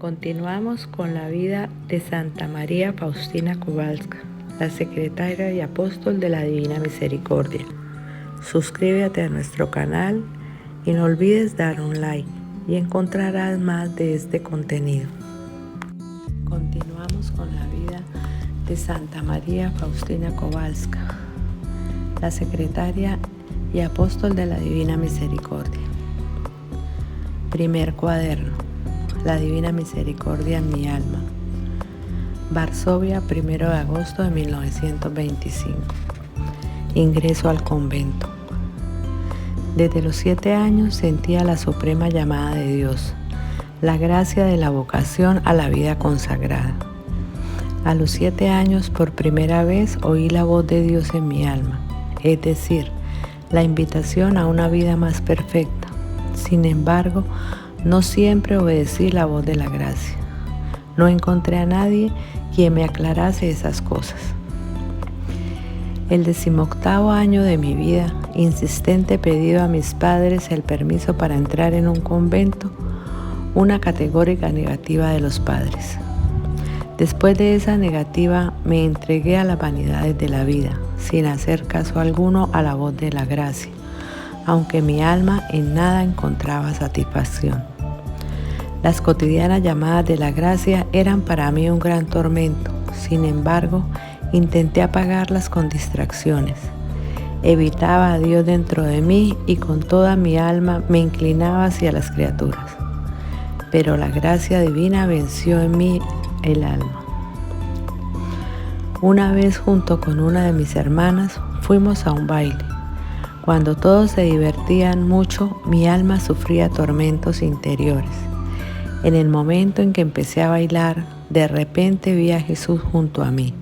Continuamos con la vida de Santa María Faustina Kowalska, la secretaria y apóstol de la Divina Misericordia. Suscríbete a nuestro canal y no olvides dar un like y encontrarás más de este contenido. Continuamos con la vida de Santa María Faustina Kowalska, la secretaria y apóstol de la Divina Misericordia. Primer cuaderno. La Divina Misericordia en mi alma. Varsovia, 1 de agosto de 1925. Ingreso al convento. Desde los 7 años sentía la suprema llamada de Dios, la gracia de la vocación a la vida consagrada. A los 7 años por primera vez oí la voz de Dios en mi alma, es decir, la invitación a una vida más perfecta. Sin embargo, no siempre obedecí la voz de la gracia. No encontré a nadie quien me aclarase esas cosas. El 18º año de mi vida, insistente pedido a mis padres el permiso para entrar en un convento, una categórica negativa de los padres. Después de esa negativa, me entregué a las vanidades de la vida, sin hacer caso alguno a la voz de la gracia, aunque mi alma en nada encontraba satisfacción. Las cotidianas llamadas de la gracia eran para mí un gran tormento. Sin embargo, intenté apagarlas con distracciones. Evitaba a Dios dentro de mí y con toda mi alma me inclinaba hacia las criaturas. Pero la gracia divina venció en mí el alma. Una vez, junto con una de mis hermanas, fuimos a un baile. Cuando todos se divertían mucho, mi alma sufría tormentos interiores. En el momento en que empecé a bailar, de repente vi a Jesús junto a mí.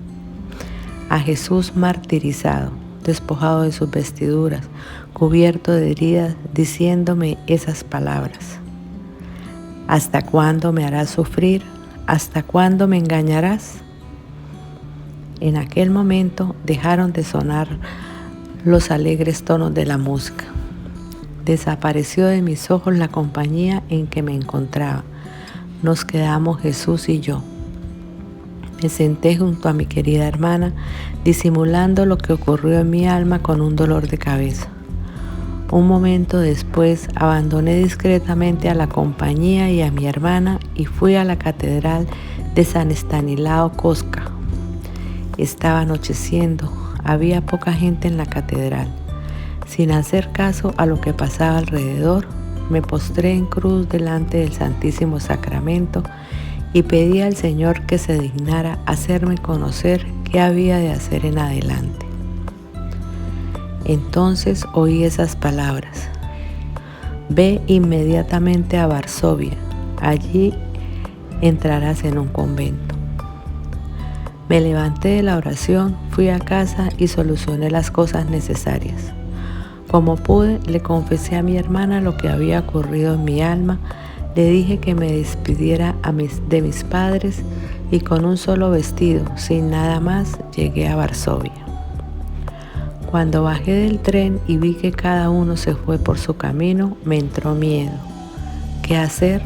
A Jesús martirizado, despojado de sus vestiduras, cubierto de heridas, diciéndome esas palabras. ¿Hasta cuándo me harás sufrir? ¿Hasta cuándo me engañarás? En aquel momento dejaron de sonar los alegres tonos de la música. Desapareció de mis ojos la compañía en que me encontraba. Nos quedamos Jesús y yo. Me senté junto a mi querida hermana, disimulando lo que ocurrió en mi alma con un dolor de cabeza. Un momento después abandoné discretamente a la compañía y a mi hermana y fui a la catedral de San Estanislao Kostka. Estaba anocheciendo, había poca gente en la catedral. Sin hacer caso a lo que pasaba alrededor, me postré en cruz delante del Santísimo Sacramento y pedí al Señor que se dignara hacerme conocer qué había de hacer en adelante. Entonces oí esas palabras: ve inmediatamente a Varsovia, allí entrarás en un convento. Me levanté de la oración, fui a casa y solucioné las cosas necesarias. Como pude, le confesé a mi hermana lo que había ocurrido en mi alma, le dije que me despidiera de mis padres y con un solo vestido, sin nada más, llegué a Varsovia. Cuando bajé del tren y vi que cada uno se fue por su camino, me entró miedo. ¿Qué hacer?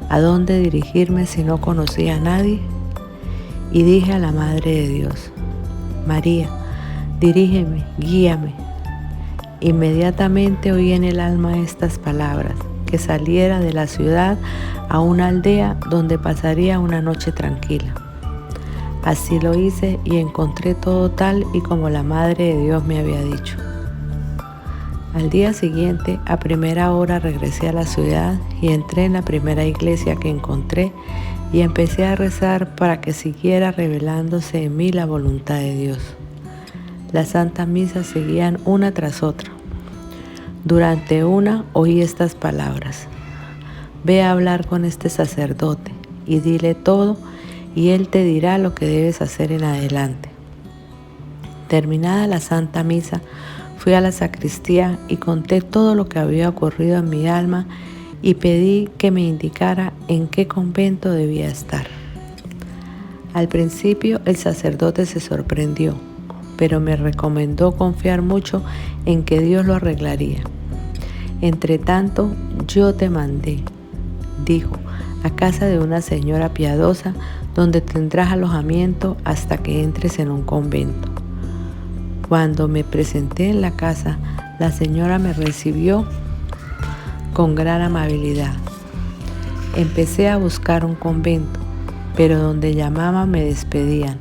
¿A dónde dirigirme si no conocía a nadie? Y dije a la Madre de Dios: María, dirígeme, guíame. Inmediatamente oí en el alma estas palabras: que saliera de la ciudad a una aldea donde pasaría una noche tranquila. Así lo hice y encontré todo tal y como la Madre de Dios me había dicho. Al día siguiente, a primera hora, regresé a la ciudad y entré en la primera iglesia que encontré y empecé a rezar para que siguiera revelándose en mí la voluntad de Dios. Las santas misas seguían una tras otra. Durante una oí estas palabras: ve a hablar con este sacerdote y dile todo y él te dirá lo que debes hacer en adelante. Terminada la Santa Misa, fui a la sacristía y conté todo lo que había ocurrido en mi alma y pedí que me indicara en qué convento debía estar. Al principio el sacerdote se sorprendió, pero me recomendó confiar mucho en que Dios lo arreglaría. Entre tanto, yo te mandé, dijo, a casa de una señora piadosa donde tendrás alojamiento hasta que entres en un convento. Cuando me presenté en la casa, la señora me recibió con gran amabilidad. Empecé a buscar un convento, pero donde llamaba me despedían.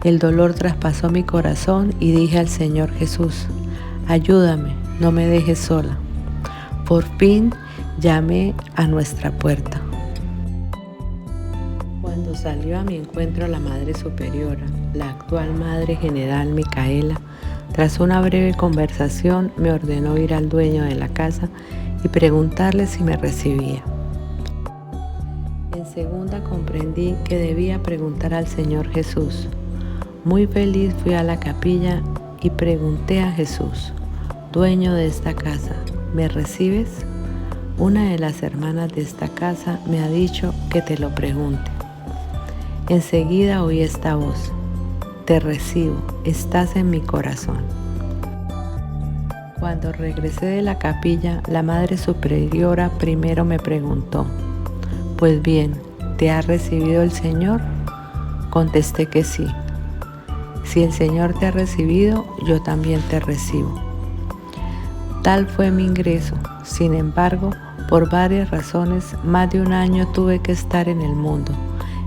El dolor traspasó mi corazón y dije al Señor Jesús: ayúdame, no me dejes sola. Por fin llamé a nuestra puerta. Cuando salió a mi encuentro la Madre Superiora, la actual Madre General Micaela, tras una breve conversación me ordenó ir al dueño de la casa y preguntarle si me recibía. En segunda comprendí que debía preguntar al Señor Jesús. Muy feliz fui a la capilla y pregunté a Jesús: dueño de esta casa, ¿me recibes? Una de las hermanas de esta casa me ha dicho que te lo pregunte. Enseguida oí esta voz: te recibo, estás en mi corazón. Cuando regresé de la capilla, la Madre Superiora primero me preguntó: pues bien, ¿te ha recibido el Señor? Contesté que sí. Si el Señor te ha recibido, yo también te recibo. Tal fue mi ingreso. Sin embargo, por varias razones, más de un año tuve que estar en el mundo,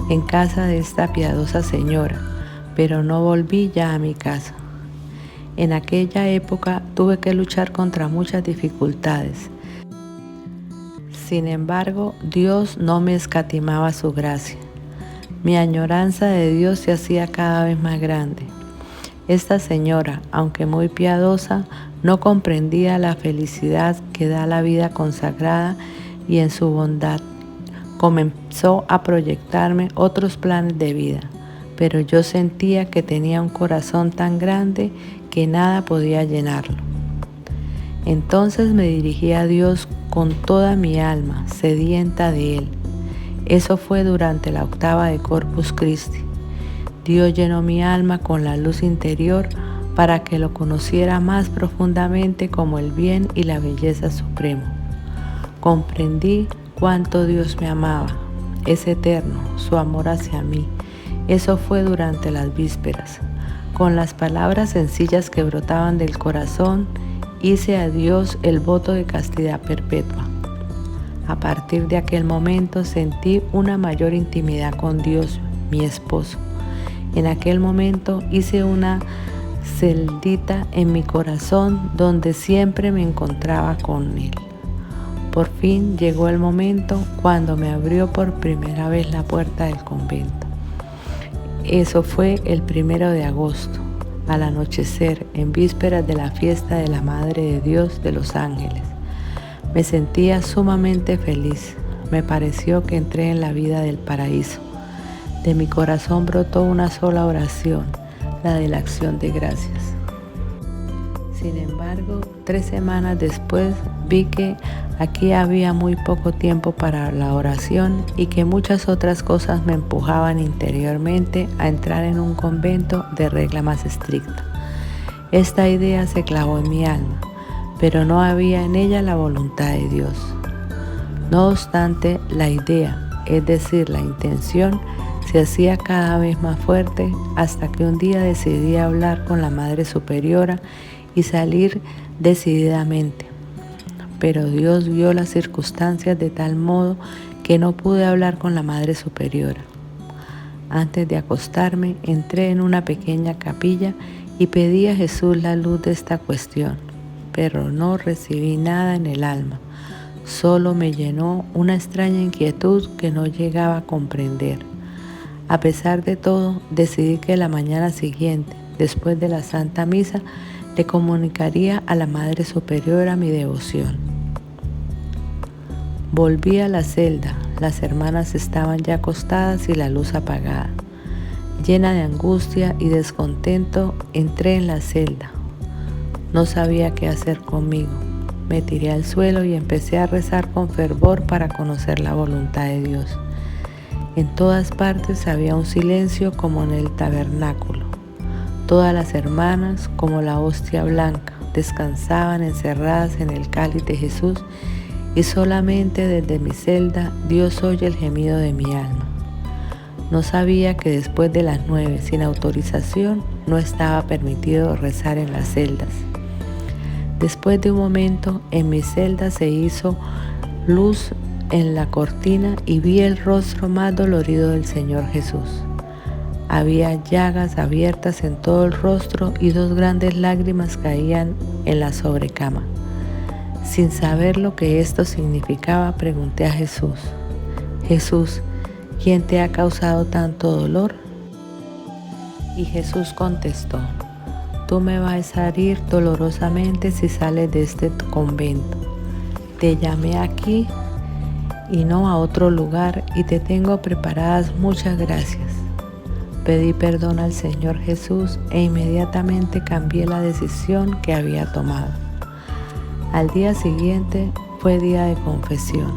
en casa de esta piadosa señora, pero no volví ya a mi casa. En aquella época tuve que luchar contra muchas dificultades. Sin embargo, Dios no me escatimaba su gracia. Mi añoranza de Dios se hacía cada vez más grande. Esta señora, aunque muy piadosa, no comprendía la felicidad que da la vida consagrada y en su bondad comenzó a proyectarme otros planes de vida, pero yo sentía que tenía un corazón tan grande que nada podía llenarlo. Entonces me dirigí a Dios con toda mi alma, sedienta de Él. Eso fue durante la octava de Corpus Christi. Dios llenó mi alma con la luz interior para que lo conociera más profundamente como el bien y la belleza supremo. Comprendí cuánto Dios me amaba. Es eterno su amor hacia mí. Eso fue durante las vísperas. Con las palabras sencillas que brotaban del corazón, hice a Dios el voto de castidad perpetua. A partir de aquel momento sentí una mayor intimidad con Dios, mi esposo. En aquel momento hice una celdita en mi corazón donde siempre me encontraba con Él. Por fin llegó el momento cuando me abrió por primera vez la puerta del convento. Eso fue el 1 de agosto, al anochecer, en vísperas de la fiesta de la Madre de Dios de los Ángeles. Me sentía sumamente feliz. Me pareció que entré en la vida del paraíso. De mi corazón brotó una sola oración, la de la acción de gracias. Sin embargo, 3 semanas después vi que aquí había muy poco tiempo para la oración y que muchas otras cosas me empujaban interiormente a entrar en un convento de regla más estricta. Esta idea se clavó en mi alma, pero no había en ella la voluntad de Dios. No obstante, la idea, es decir, la intención, se hacía cada vez más fuerte hasta que un día decidí hablar con la Madre Superiora y salir decididamente. Pero Dios vio las circunstancias de tal modo que no pude hablar con la Madre Superiora. Antes de acostarme, entré en una pequeña capilla y pedí a Jesús la luz de esta cuestión, pero no recibí nada en el alma. Solo me llenó una extraña inquietud que no llegaba a comprender. A pesar de todo, decidí que la mañana siguiente, después de la Santa Misa, le comunicaría a la Madre Superiora mi devoción. Volví a la celda. Las hermanas estaban ya acostadas y la luz apagada. Llena de angustia y descontento, entré en la celda. No sabía qué hacer conmigo. Me tiré al suelo y empecé a rezar con fervor para conocer la voluntad de Dios. En todas partes había un silencio como en el tabernáculo. Todas las hermanas, como la hostia blanca, descansaban encerradas en el cáliz de Jesús y solamente desde mi celda Dios oye el gemido de mi alma. No sabía que después de las 9, sin autorización, no estaba permitido rezar en las celdas. Después de un momento, en mi celda se hizo luz en la cortina y vi el rostro más dolorido del Señor Jesús. Había llagas abiertas en todo el rostro y 2 grandes lágrimas caían en la sobrecama. Sin saber lo que esto significaba, pregunté a Jesús: Jesús, ¿quién te ha causado tanto dolor? Y Jesús contestó: tú me vas a herir dolorosamente si sales de este convento. Te llamé aquí y no a otro lugar y te tengo preparadas muchas gracias. Pedí perdón al Señor Jesús e inmediatamente cambié la decisión que había tomado. Al día siguiente fue día de confesión.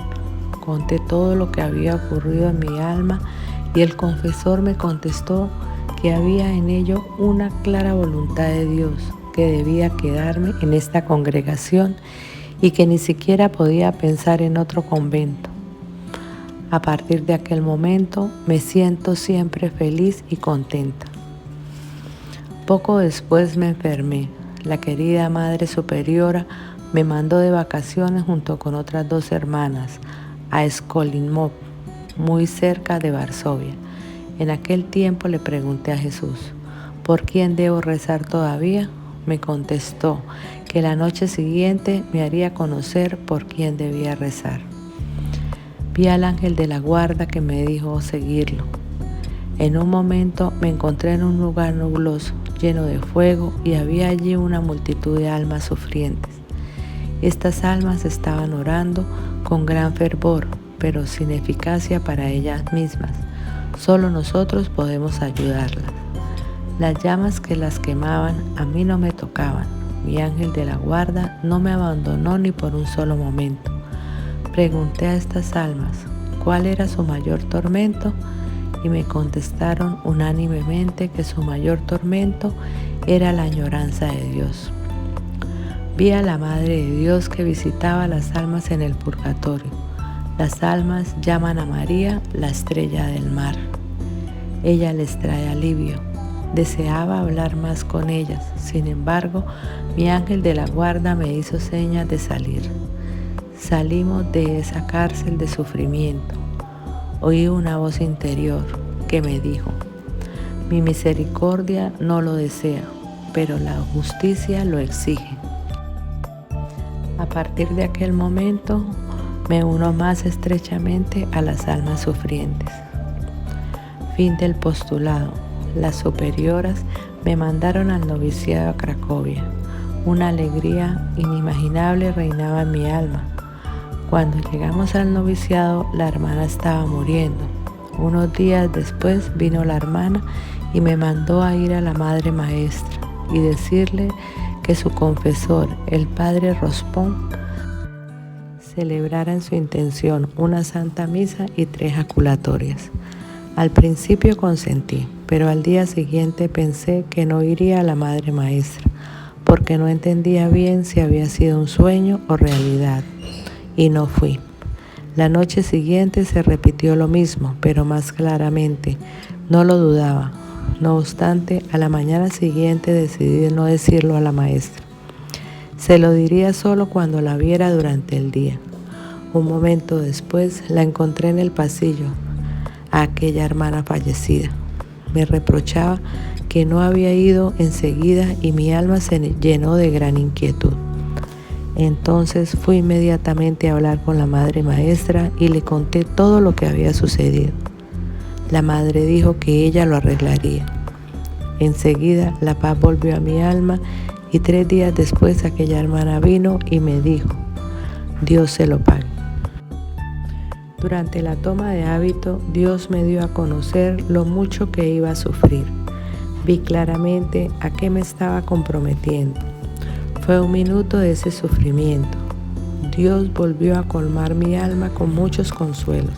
Conté todo lo que había ocurrido en mi alma y el confesor me contestó que había en ello una clara voluntad de Dios, que debía quedarme en esta congregación y que ni siquiera podía pensar en otro convento. A partir de aquel momento me siento siempre feliz y contenta. Poco después me enfermé. La querida Madre Superiora me mandó de vacaciones junto con otras 2 hermanas a Skolimov, muy cerca de Varsovia. En aquel tiempo le pregunté a Jesús: ¿por quién debo rezar todavía? Me contestó que la noche siguiente me haría conocer por quién debía rezar. Vi al ángel de la guarda que me dijo seguirlo. En un momento me encontré en un lugar nubloso, lleno de fuego, y había allí una multitud de almas sufrientes. Estas almas estaban orando con gran fervor, pero sin eficacia para ellas mismas. Solo nosotros podemos ayudarlas. Las llamas que las quemaban a mí no me tocaban. Mi ángel de la guarda no me abandonó ni por un solo momento. Pregunté a estas almas cuál era su mayor tormento y me contestaron unánimemente que su mayor tormento era la añoranza de Dios. Vi a la Madre de Dios que visitaba a las almas en el purgatorio. Las almas llaman a María la estrella del mar. Ella les trae alivio. Deseaba hablar más con ellas. Sin embargo, mi ángel de la guarda me hizo señas de salir. Salimos de esa cárcel de sufrimiento. Oí una voz interior que me dijo: mi misericordia no lo desea, pero la justicia lo exige. A partir de aquel momento, me uno más estrechamente a las almas sufrientes. Fin del postulado. Las superioras me mandaron al noviciado a Cracovia. Una alegría inimaginable reinaba en mi alma. Cuando llegamos al noviciado, la hermana estaba muriendo. Unos días después vino la hermana y me mandó a ir a la Madre Maestra y decirle que su confesor, el padre Rospón, celebrara en su intención una santa misa y 3 jaculatorias. Al principio consentí, pero al día siguiente pensé que no iría a la Madre Maestra, porque no entendía bien si había sido un sueño o realidad. Y no fui. La noche siguiente se repitió lo mismo, pero más claramente. No lo dudaba. No obstante, a la mañana siguiente decidí no decirlo a la maestra. Se lo diría solo cuando la viera durante el día. Un momento después la encontré en el pasillo, a aquella hermana fallecida. Me reprochaba que no había ido enseguida y mi alma se llenó de gran inquietud. Entonces fui inmediatamente a hablar con la Madre Maestra y le conté todo lo que había sucedido. La madre dijo que ella lo arreglaría. Enseguida la paz volvió a mi alma y 3 días después aquella hermana vino y me dijo: Dios se lo pague. Durante la toma de hábito, Dios me dio a conocer lo mucho que iba a sufrir. Vi claramente a qué me estaba comprometiendo. Fue un minuto de ese sufrimiento. Dios volvió a colmar mi alma con muchos consuelos.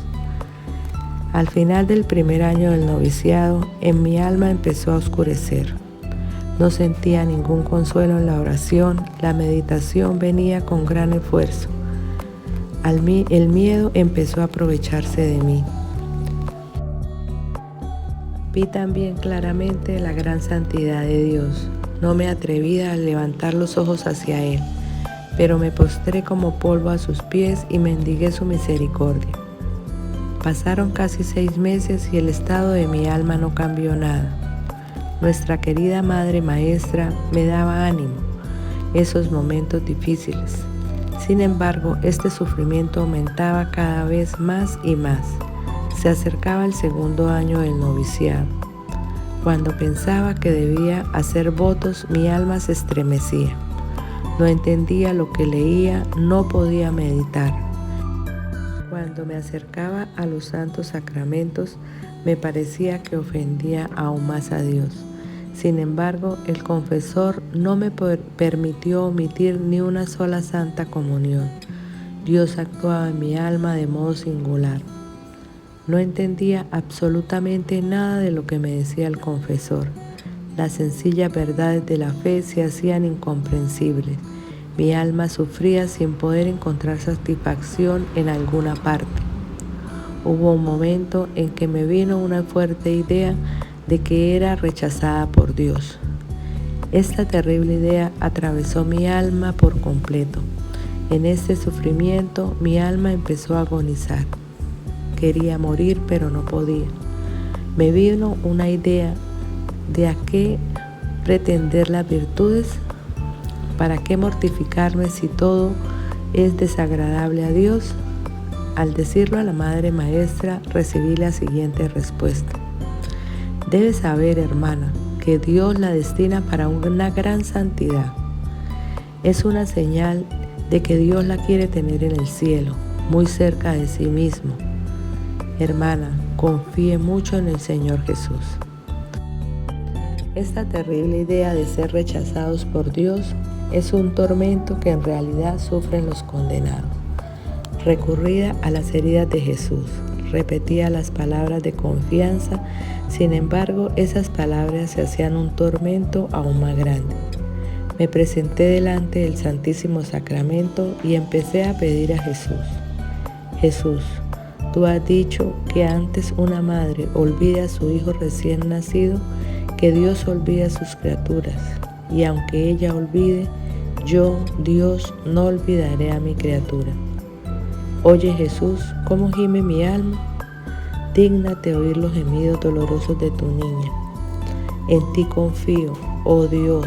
Al final del primer año del noviciado, en mi alma empezó a oscurecer. No sentía ningún consuelo en la oración, la meditación venía con gran esfuerzo. el miedo empezó a aprovecharse de mí. Vi también claramente la gran santidad de Dios. No me atreví a levantar los ojos hacia Él, pero me postré como polvo a sus pies y mendigué su misericordia. Pasaron casi 6 meses y el estado de mi alma no cambió nada. Nuestra querida Madre Maestra me daba ánimo esos momentos difíciles. Sin embargo, este sufrimiento aumentaba cada vez más y más. Se acercaba el 2.º año del noviciado. Cuando pensaba que debía hacer votos, mi alma se estremecía. No entendía lo que leía, no podía meditar. Cuando me acercaba a los santos sacramentos, me parecía que ofendía aún más a Dios. Sin embargo, el confesor no me permitió omitir ni una sola santa comunión. Dios actuaba en mi alma de modo singular. No entendía absolutamente nada de lo que me decía el confesor. Las sencillas verdades de la fe se hacían incomprensibles. Mi alma sufría sin poder encontrar satisfacción en alguna parte. Hubo un momento en que me vino una fuerte idea de que era rechazada por Dios. Esta terrible idea atravesó mi alma por completo. En este sufrimiento mi alma empezó a agonizar. Quería morir, pero no podía. Me vino una idea de a qué pretender las virtudes. ¿Para qué mortificarme si todo es desagradable a Dios? Al decirlo a la Madre Maestra, recibí la siguiente respuesta. Debes saber, hermana, que Dios la destina para una gran santidad. Es una señal de que Dios la quiere tener en el cielo, muy cerca de sí mismo. Hermana, confíe mucho en el Señor Jesús. Esta terrible idea de ser rechazados por Dios es un tormento que en realidad sufren los condenados. Recurría a las heridas de Jesús, repetía las palabras de confianza, sin embargo, esas palabras se hacían un tormento aún más grande. Me presenté delante del Santísimo Sacramento y empecé a pedir a Jesús. Jesús, tú has dicho que antes una madre olvida a su hijo recién nacido, que Dios olvida a sus criaturas, y aunque ella olvide, yo, Dios, no olvidaré a mi criatura. Oye Jesús, cómo gime mi alma, dígnate oír los gemidos dolorosos de tu niña. En ti confío, oh Dios,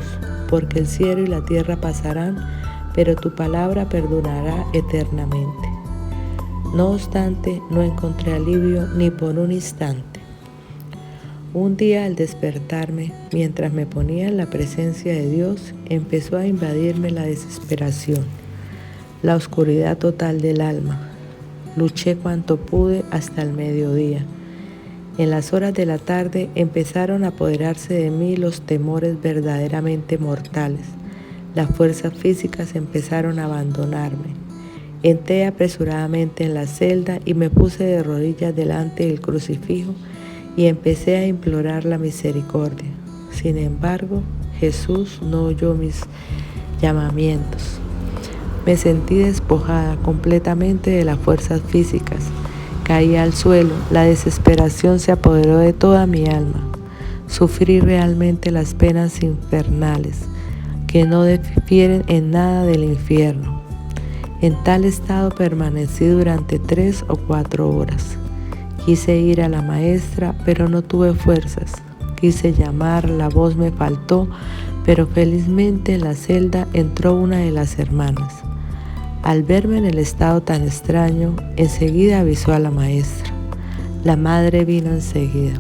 porque el cielo y la tierra pasarán, pero tu palabra perdurará eternamente. No obstante, no encontré alivio ni por un instante. Un día al despertarme, mientras me ponía en la presencia de Dios, empezó a invadirme la desesperación, la oscuridad total del alma. Luché cuanto pude hasta el mediodía. En las horas de la tarde empezaron a apoderarse de mí los temores verdaderamente mortales. Las fuerzas físicas empezaron a abandonarme. Entré apresuradamente en la celda y me puse de rodillas delante del crucifijo y empecé a implorar la misericordia. Sin embargo, Jesús no oyó mis llamamientos. Me sentí despojada completamente de las fuerzas físicas. Caí al suelo, la desesperación se apoderó de toda mi alma. Sufrí realmente las penas infernales, que no difieren en nada del infierno. En tal estado permanecí durante 3 o 4 horas. Quise ir a la maestra, pero no tuve fuerzas. Quise llamar, la voz me faltó, pero felizmente en la celda entró una de las hermanas. Al verme en el estado tan extraño, enseguida avisó a la maestra. La madre vino enseguida.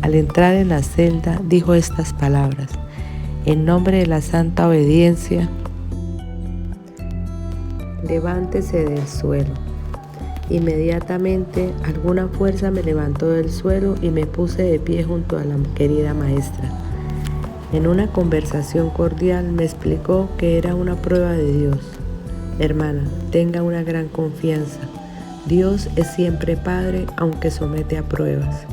Al entrar en la celda, dijo estas palabras: en nombre de la santa obediencia, levántese del suelo. Inmediatamente alguna fuerza me levantó del suelo y me puse de pie junto a la querida maestra. En una conversación cordial me explicó que era una prueba de Dios. Hermana, tenga una gran confianza. Dios es siempre Padre, aunque somete a pruebas.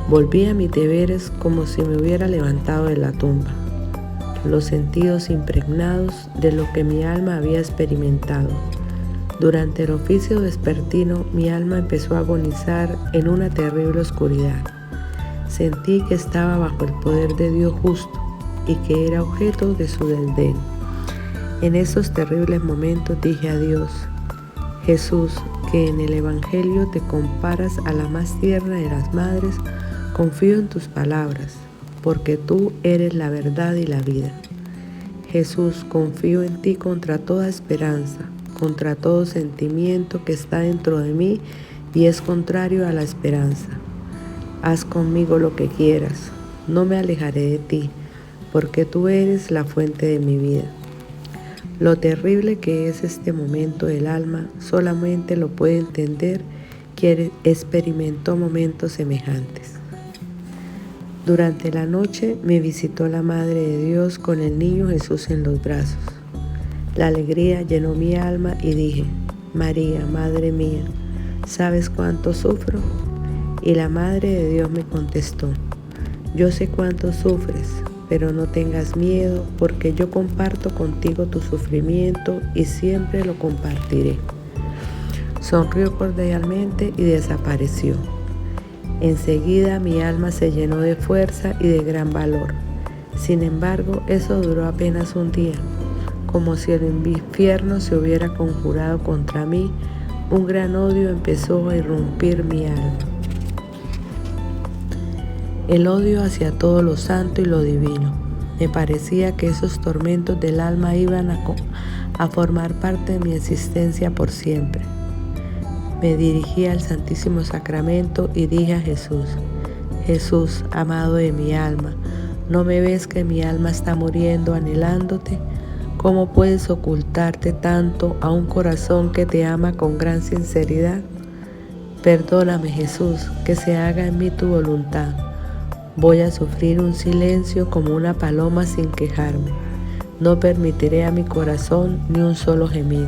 Volví a mis deberes como si me hubiera levantado de la tumba. Los sentidos impregnados de lo que mi alma había experimentado. Durante el oficio vespertino, mi alma empezó a agonizar en una terrible oscuridad. Sentí que estaba bajo el poder de Dios justo y que era objeto de su desdén. En esos terribles momentos dije a Dios: Jesús, que en el Evangelio te comparas a la más tierna de las madres, confío en tus palabras, porque tú eres la verdad y la vida. Jesús, confío en ti contra toda esperanza, contra todo sentimiento que está dentro de mí y es contrario a la esperanza. Haz conmigo lo que quieras, no me alejaré de ti, porque tú eres la fuente de mi vida. Lo terrible que es este momento del alma solamente lo puede entender quien experimentó momentos semejantes. Durante la noche me visitó la Madre de Dios con el niño Jesús en los brazos. La alegría llenó mi alma y dije: María, Madre mía, ¿sabes cuánto sufro? Y la Madre de Dios me contestó: yo sé cuánto sufres, pero no tengas miedo, porque yo comparto contigo tu sufrimiento y siempre lo compartiré. Sonrió cordialmente y desapareció. Enseguida mi alma se llenó de fuerza y de gran valor. Sin embargo, eso duró apenas un día. Como si el infierno se hubiera conjurado contra mí, un gran odio empezó a irrumpir mi alma. El odio hacia todo lo santo y lo divino. Me parecía que esos tormentos del alma iban a formar parte de mi existencia por siempre. Me dirigí al Santísimo Sacramento y dije a Jesús: Jesús, amado de mi alma, ¿no me ves que mi alma está muriendo anhelándote? ¿Cómo puedes ocultarte tanto a un corazón que te ama con gran sinceridad? Perdóname, Jesús, que se haga en mí tu voluntad. Voy a sufrir un silencio como una paloma sin quejarme. No permitiré a mi corazón ni un solo gemido.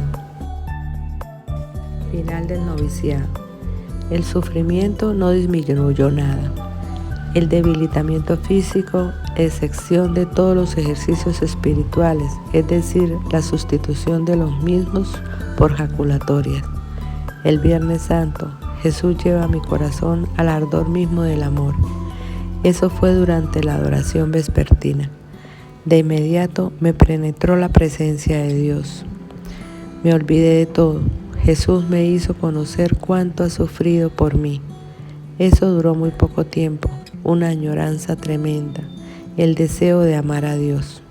Final del noviciado. El sufrimiento no disminuyó nada. El debilitamiento físico, excepción de todos los ejercicios espirituales, es decir, la sustitución de los mismos por jaculatorias. El Viernes Santo, Jesús lleva mi corazón al ardor mismo del amor. Eso fue durante la adoración vespertina. De inmediato me penetró la presencia de Dios. Me olvidé de todo. Jesús me hizo conocer cuánto ha sufrido por mí. Eso duró muy poco tiempo, una añoranza tremenda, el deseo de amar a Dios.